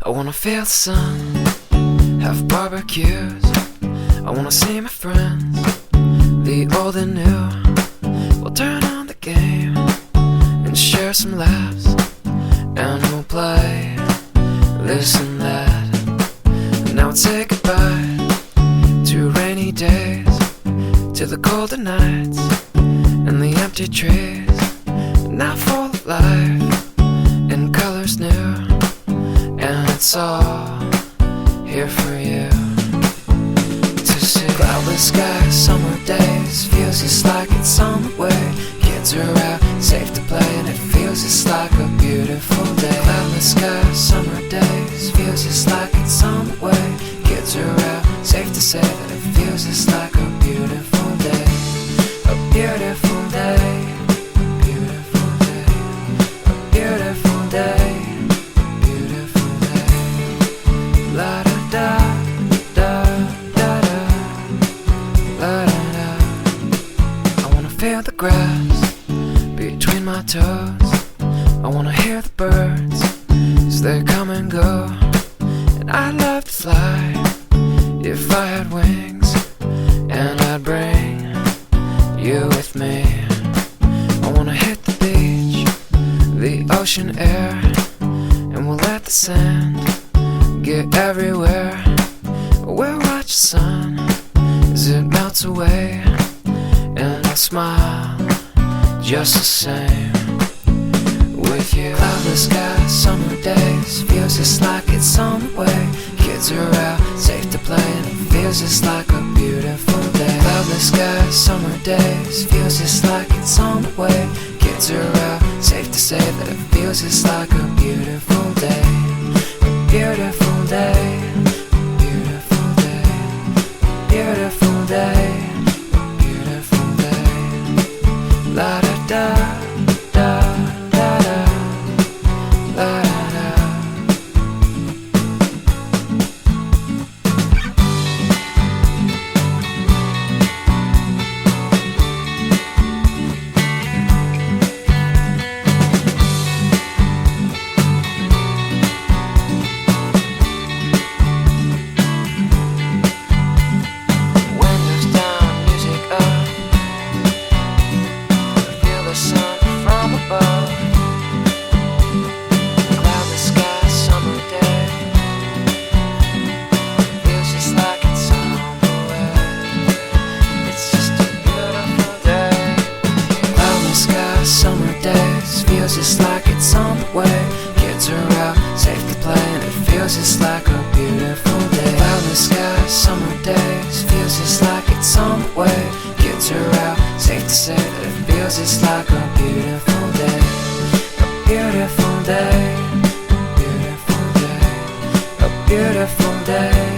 I wanna feel the sun, have barbecues. I wanna see my friends, the old and new. We'll turn on the game and share some laughs, and we'll play this and that. Now we'll say goodbye to rainy days, to the colder nights and the empty trees. Now full of life and colors new, and it's all here for you to see. Cloudless skies, summer days, feels just like it's on the way. Kids are out, safe to play, and it feels just like a beautiful day. Cloudless skies, summer days, feels just like it's on the way. Kids are out, safe to say that it feels just like a beautiful day. A beautiful day, beautiful day, a beautiful day, beautiful day. La da da da da da, la da da. I wanna feel the grass between my toes. I wanna hear the birds as they come and go. And I'd love to fly if I had wings, and I'd bring you with me. I wanna hit the beach, the ocean air, and we'll let the sand get everywhere. We'll watch the sun as it melts away, and I'll smile just the same with you. Cloudless skies, summer days, feels just like it's on the way. Kids are out, safe to play, and it feels just like a beautiful day. Cloudless skies, summer days, feels just like it's on the way. Kids are out, safe to say that it feels just like a beautiful day. A beautiful day, beautiful day, beautiful day, beautiful day. La da da da da da, la da da. Windows down, music up, feel the sun from above. Cloudless sky, summer day, feels just like it's on the way. It's just a beautiful day. Cloudless sky, summer days, feels just like it's on the way. Kids are out, safe to play, and it feels just like a beautiful day. Cloudless sky, summer days, feels just like it's on the way. Kids are out, safe to say that it feels just like a beautiful day. A beautiful day, beautiful day, a beautiful day.